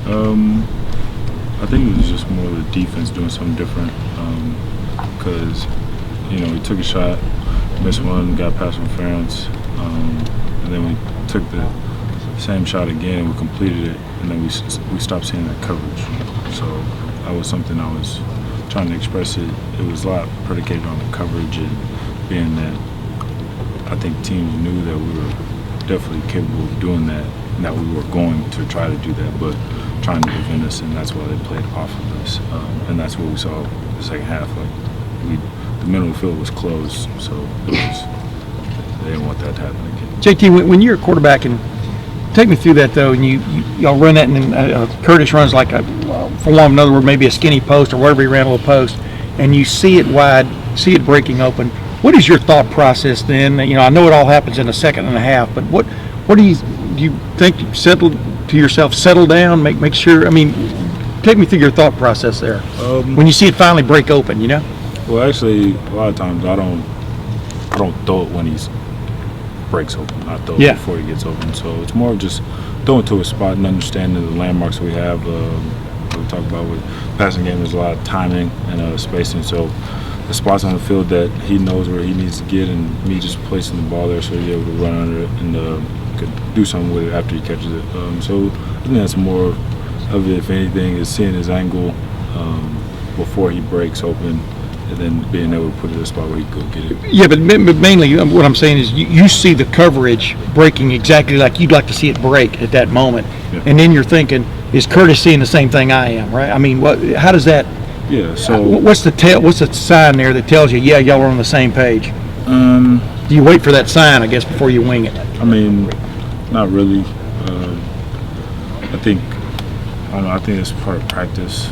I think it was just more the defense doing something different because, we took a shot, missed one, got past interference, and then we took the same shot again and we completed it, and then we stopped seeing that coverage. So that was something I was trying to express. It was a lot predicated on the coverage and being that I think teams knew that we were definitely capable of doing that and that we were going to try to do that, but trying to prevent us, and that's why they played off of us. And that's what we saw the second half. The middle of the field was closed, so they didn't want that to happen again. JT, when you're a quarterback, and take me through that though, and y'all run that, and then Curtis runs like for one another word, maybe a skinny post or whatever he ran, a little post, and you see it wide, see it breaking open. What is your thought process then? I know it all happens in a second and a half, but what do you think? Settle down, make sure. Take me through your thought process there when you see it finally break open. Well, actually, a lot of times I don't throw it when he breaks open. I throw it before he gets open. So it's more of just throwing to a spot and understanding the landmarks we have. We talk about with passing game, there's a lot of timing and spacing. So the spots on the field that he knows where he needs to get, and me just placing the ball there so he's able to run under it and could do something with it after he catches it. So I think that's more of it, if anything, is seeing his angle before he breaks open, and then being able to put it in a spot where he could go get it. Yeah, but mainly what I'm saying is you see the coverage breaking exactly like you'd like to see it break at that moment, and then you're thinking, is Curtis seeing the same thing I am, right? How does that? Yeah. So what's the sign there that tells you, y'all are on the same page? Do you wait for that sign, I guess, before you wing it? Not really. I think it's part of practice.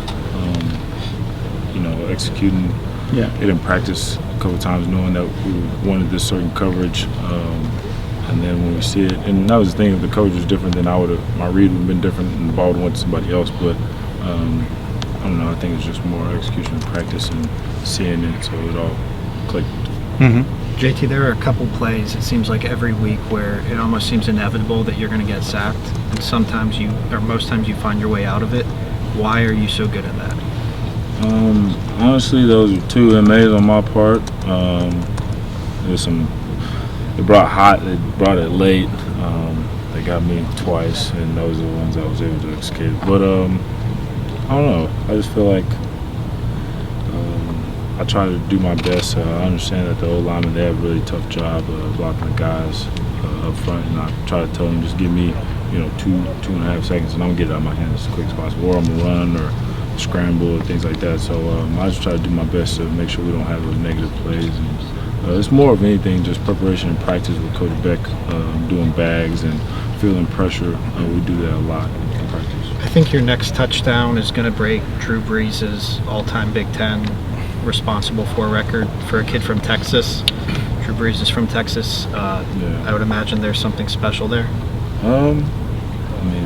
Executing it in practice a couple times, knowing that we wanted this certain coverage, and then when we see it, and that was the thing, if the coverage was different, then my read would have been different, and the ball would have went to somebody else. But I don't know. I think it's just more execution and practice and seeing it, so it all clicked. Mm-hmm. JT, there are a couple plays, it seems like every week, where it almost seems inevitable that you're going to get sacked, and most times you find your way out of it. Why are you so good at that? Honestly, those are two MAs on my part. They brought it late. They got me twice, and those are the ones I was able to escape. But I don't know. I just feel like I try to do my best. I understand that the old linemen, they have a really tough job blocking the guys up front, and I try to tell them, just give me 2.5 seconds, and I'm gonna get it out of my hands as quick as possible, or I'm gonna run or scramble or things like that. So I just try to do my best to make sure we don't have those negative plays. And it's more of anything just preparation and practice with Coach Beck, doing bags and feeling pressure. We do that a lot in practice. I think your next touchdown is going to break Drew Brees' all-time Big Ten responsible for record for a kid from Texas. Drew Brees is from Texas. I would imagine there's something special there.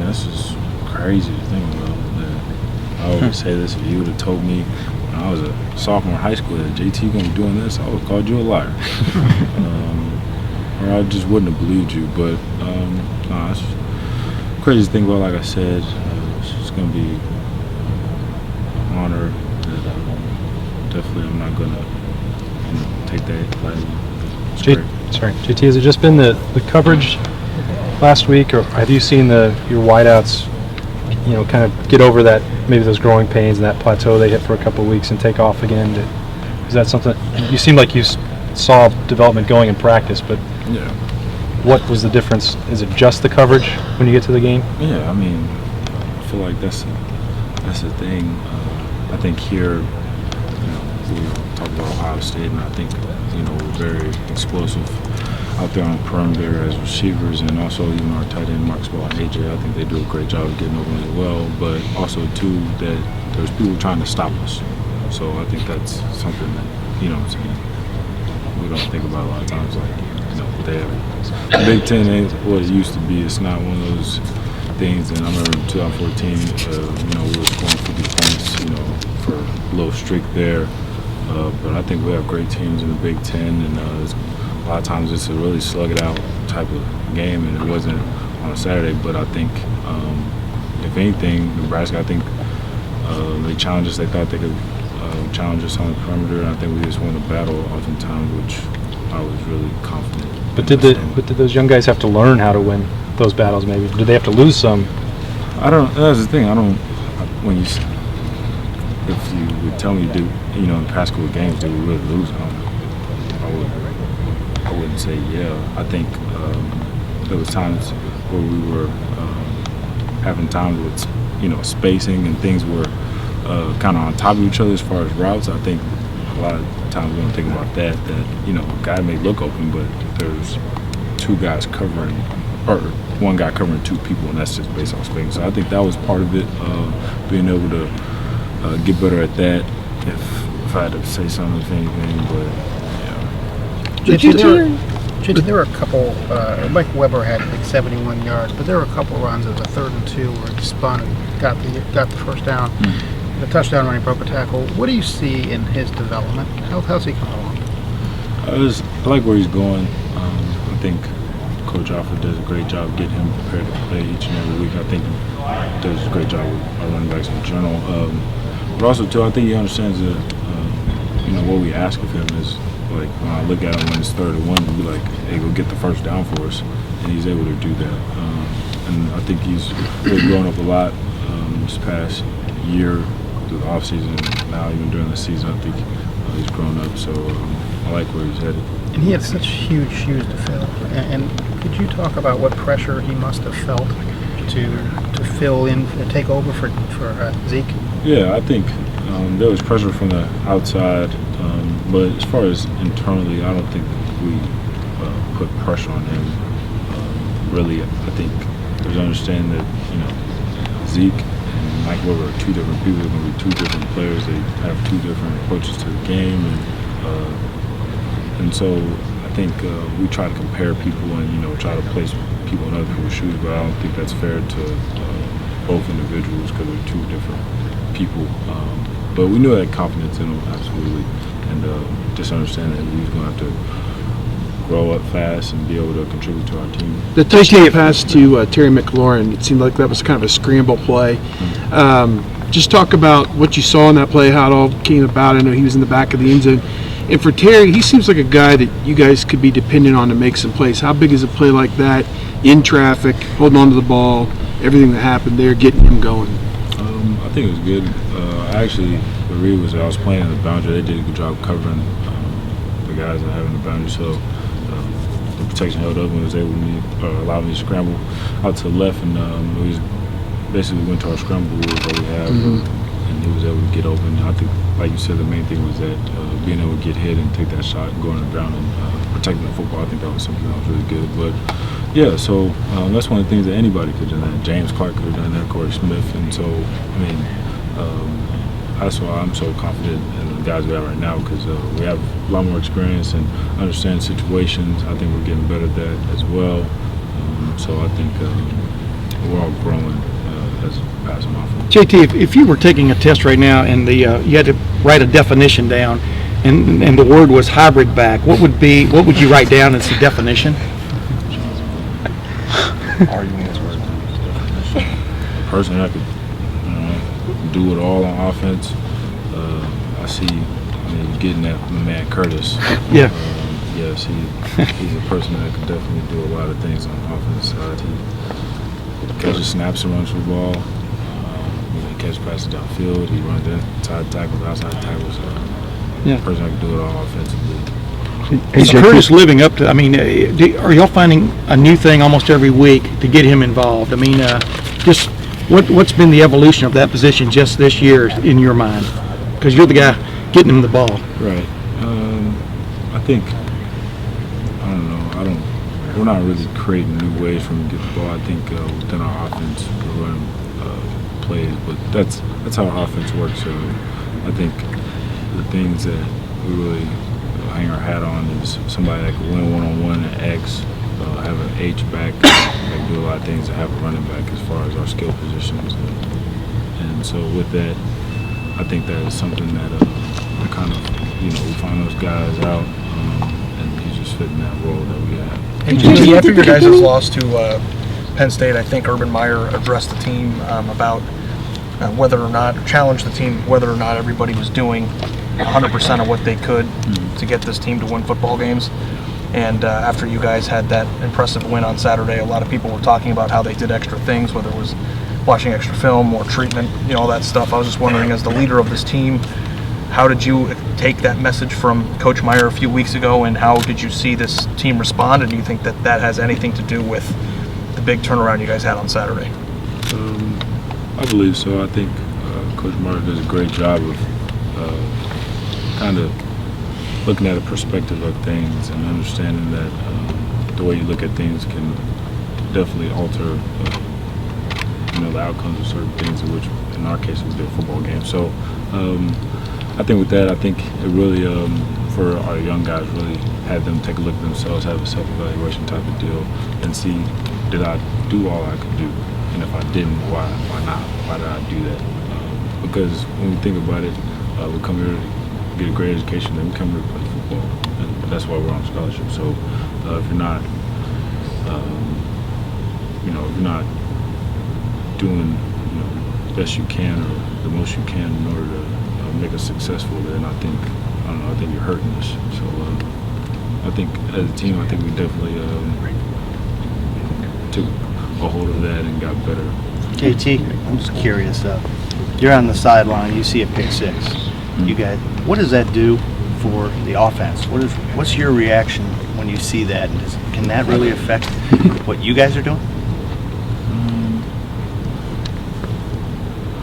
That's just crazy to think about. I always say this: if you would have told me when I was a sophomore in high school that JT gonna be doing this, I would have called you a liar, or I just wouldn't have believed you. But it's crazy to think about. Like I said, it's just gonna be an honor that definitely I'm not gonna take that lightly. JT, has it just been the coverage last week, or have you seen your wideouts, kind of get over that, maybe those growing pains and that plateau they hit for a couple of weeks and take off again? Is that something you seem like you saw development going in practice, but what was the difference? Is it just the coverage when you get to the game? Yeah, I feel like that's the thing. I think here, we talk about Ohio State, and I think we're very explosive out there on the perimeter as receivers, and also even our tight end Marcus Ball and AJ. I think they do a great job of getting open as well, but also too that there's people trying to stop us. So I think that's something that we don't think about a lot of times. Like they have the Big Ten ain't what it used to be. It's not one of those things. And I remember in 2014, we were scoring 50 points, for a little streak there. But I think we have great teams in the Big Ten, and a lot of times it's a really slug it out type of game, and it wasn't on a Saturday. But I think if anything, Nebraska, I think they challenged us. They thought they could challenge us on the perimeter, and I think we just won the battle oftentimes, which I was really confident. But did those young guys have to learn how to win those battles? Maybe did they have to lose some? I don't. That's the thing. I don't. When you, if you would tell me, in past couple of games, did we really lose? I wouldn't say yeah. I think there was times where we were having times with spacing and things were kind of on top of each other as far as routes. I think a lot of times we don't think about that a guy may look open, but there's two guys covering, or one guy covering two people, and that's just based on spacing. So I think that was part of it, being able to get better at that. If I had to say something, if anything, but JT, there were a couple. Mike Weber had like 71 yards, but there were a couple runs of a 3rd and 2 where he spun and got the first down. The touchdown when he broke a tackle. What do you see in his development? How's he coming along? I like where he's going. I think Coach Alford does a great job getting him prepared to play each and every week. I think he does a great job with our running backs in general. But also, too, I think he understands that, what we ask of him is, like, when I look at him when it's 3rd and 1, we'll be like, hey, go get the first down for us. And he's able to do that. And I think he's really grown up a lot this past year through the offseason, and now even during the season. I think he's grown up. So I like where he's headed. And he had such huge shoes to fill. And could you talk about what pressure he must have felt to fill in, take over for Zeke? Yeah, I think there was pressure from the outside, but as far as internally, I don't think we put pressure on him. Really, I think there's understanding that Zeke and Mike Weber are two different people. They're going to be two different players. They have two different approaches to the game, and so I think we try to compare people and try to place people in other people's shoes, but I don't think that's fair to both individuals because they're two different people. But we knew I had confidence in them, absolutely, and just understand that we was going to have to grow up fast and be able to contribute to our team. The touchdown pass to Terry McLaurin, it seemed like that was kind of a scramble play. Just talk about what you saw in that play, how it all came about. I know he was in the back of the end zone. And for Terry, he seems like a guy that you guys could be dependent on to make some plays. How big is a play like that, in traffic, holding on to the ball, everything that happened there, getting him going? I think it was good. Actually, the read was that I was playing in the boundary. They did a good job covering the guys that have in the boundary. So the protection held up and was able to allow me to scramble out to the left, and we basically went to our scramble rules that we have, and he was able to get open. I think, like you said, the main thing was that being able to get hit and take that shot and go on the ground and protecting the football. I think that was something that was really good. But yeah, so that's one of the things that anybody could have done. That James Clark could have done that, Corey Smith, and so I mean, that's why I'm so confident in the guys we have right now, because we have a lot more experience and understand situations. I think we're getting better at that as well. So I think we're all growing as an offense. JT, if you were taking a test right now and you had to write a definition down, and the word was hybrid back, what would you write down as the definition? Personally, I could do it all on offense. I see getting that man Curtis. Yeah. Yes, he's a person that could definitely do a lot of things on the offense side. He catches snaps and runs for the ball. He catches passes downfield. He runs inside tackles, outside tackles. Yeah. Person that can do it all offensively. Is Curtis living up to? I mean, are y'all finding a new thing almost every week to get him involved? I mean, just what's been the evolution of that position just this year in your mind? Because you're the guy getting him the ball. Right. I think we're not really creating new ways for him to get the ball. I think within our offense we're running plays, but that's how our offense works. So I think the things that we really hang our hat on is somebody that can win one-on-one and X, have an H back, that can do a lot of things, to have a running back as far as our skill positions. And so with that, I think that is something that kind of, we find those guys out, and he's just fitting that role that we have. Hey, JT, after your guys' loss to Penn State, I think Urban Meyer addressed the team about whether or not, challenged the team whether or not everybody was doing 100% of what they could to get this team to win football games. And after you guys had that impressive win on Saturday, a lot of people were talking about how they did extra things, whether it was watching extra film or treatment, all that stuff. I was just wondering, as the leader of this team, how did you take that message from Coach Meyer a few weeks ago, and how did you see this team respond? And do you think that that has anything to do with the big turnaround you guys had on Saturday? I believe so. I think Coach Meyer does a great job of kind of looking at a perspective of things and understanding that the way you look at things can definitely alter the outcomes of certain things, in which in our case was their football game. So I think with that, I think it really for our young guys really had them take a look at themselves, have a self-evaluation type of deal, and see, did I do all I could do? And if I didn't, why not? Why did I do that? Because when we think about it, we come here to get a great education, then we come here to play football, and that's why we're on scholarship. So if you're not, if you're not doing, the best you can or the most you can in order to make us successful, then I think you're hurting us. So I think as a team, I think we definitely took a hold of that and got better. JT, I'm just curious. You're on the sideline. You see a pick six. You guys, what does that do for the offense? What's your reaction when you see that? And can that really affect what you guys are doing?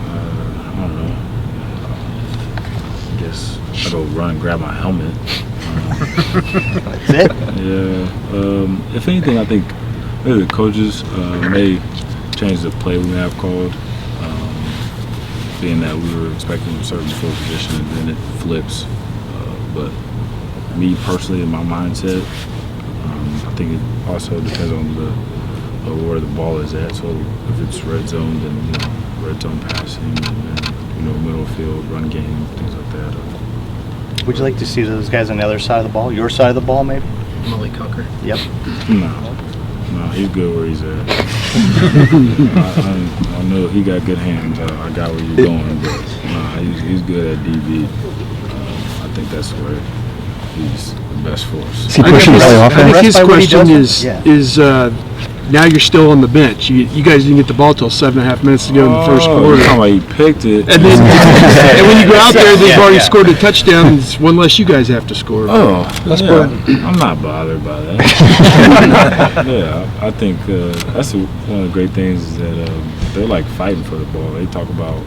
I don't know. I guess I go run and grab my helmet. That's it. Yeah. If anything, I think maybe the coaches may change the play we may have called, being that we were expecting a certain field position and then it flips. But me personally, in my mindset, I think it also depends on where the ball is at. So if it's red zone, then red zone passing, and then middle field, run game, things like that. Would you like to see those guys on the other side of the ball? Your side of the ball, maybe? Malik Hooker. Yep. No, he's good where he's at. I know he got good hands. I got where you're going, but he's good at DB. I think that's where he's the best for us. I think his question is now you're still on the bench. You guys didn't get the ball till 7.5 minutes to go in the first quarter. He picked it. And then and when you go out there, they've already scored a touchdown. It's one less you guys have to score. I'm not bothered by that. Yeah, I think that's one of the great things is that they're like fighting for the ball. They talk about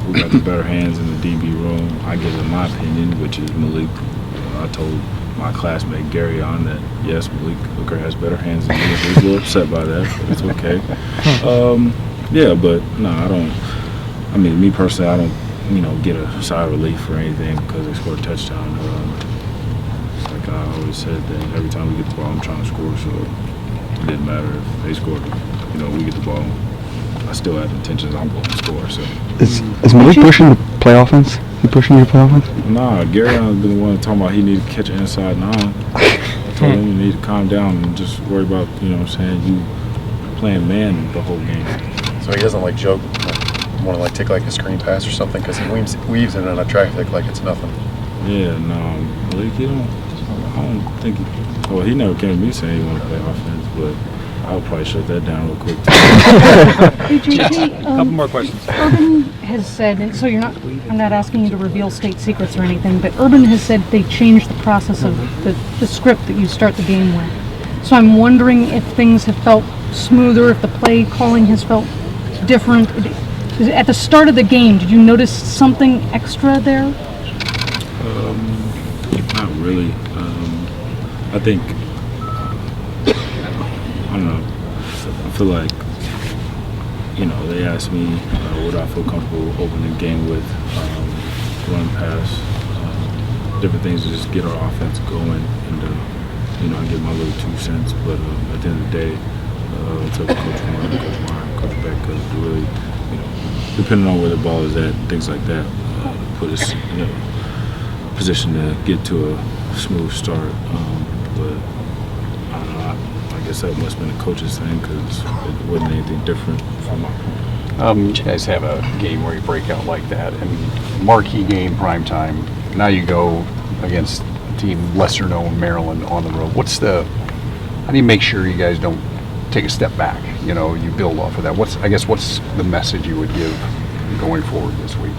who got the better hands in the DB room. I give them my opinion, which is Malik. I told my classmate Gary on that yes, Malik Hooker has better hands than me. He was a little upset by that, but it's okay. But no, I don't. I mean, me personally, I don't, get a sigh of relief or anything because they scored a touchdown. Like I always said, that every time we get the ball, I'm trying to score. So it didn't matter if they scored. We get the ball. I still have intentions. I'm going to score. So is Malik pushing the play offense? He pushing your play offense? Nah, Gary has been the one talking about he needed to catch an inside nine. I told him you need to calm down and just worry about, you playing man the whole game. So he doesn't joke, want to take a screen pass or something because he weaves it in a traffic like it's nothing. Yeah, no, Malik, I don't think he never came to me saying he wanted to play offense, but I'll probably shut that down real quick. Hey, JT, a couple more questions. Urban has said, and so I'm not asking you to reveal state secrets or anything, but Urban has said they changed the process of the script that you start the game with. So I'm wondering if things have felt smoother, if the play calling has felt different. At the start of the game, did you notice something extra there? Not really. I think, I don't know, I feel like, they asked me what I feel comfortable opening the game with, run, pass, different things to just get our offense going and, I give my little 2 cents. But at the end of the day, it's up to Coach Warren, Coach Meyer, Coach Beck to really, depending on where the ball is at, things like that, put us in a position to get to a smooth start. But I don't know, I guess guess that must have been a coach's thing because it wasn't anything different from my point. You guys have a game where you break out like that, and marquee game, prime time. Now you go against a team lesser known, Maryland, on the road. How do you make sure you guys don't take a step back? You know, you build off of that. What's the message you would give going forward this week?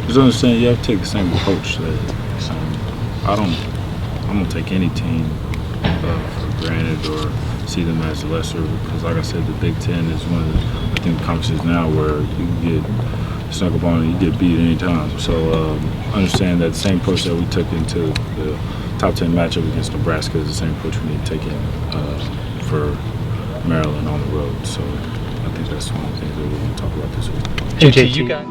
Just understand you have to take the same approach. I don't take any team for granted or see them as lesser because, like I said, the Big Ten is one of the conferences now where you can get snuck up on and you get beat anytime. So understand that the same approach that we took into the top 10 matchup against Nebraska is the same approach we need to take in for Maryland on the road. So I think that's one of the things that we're going to talk about this week. JT, you got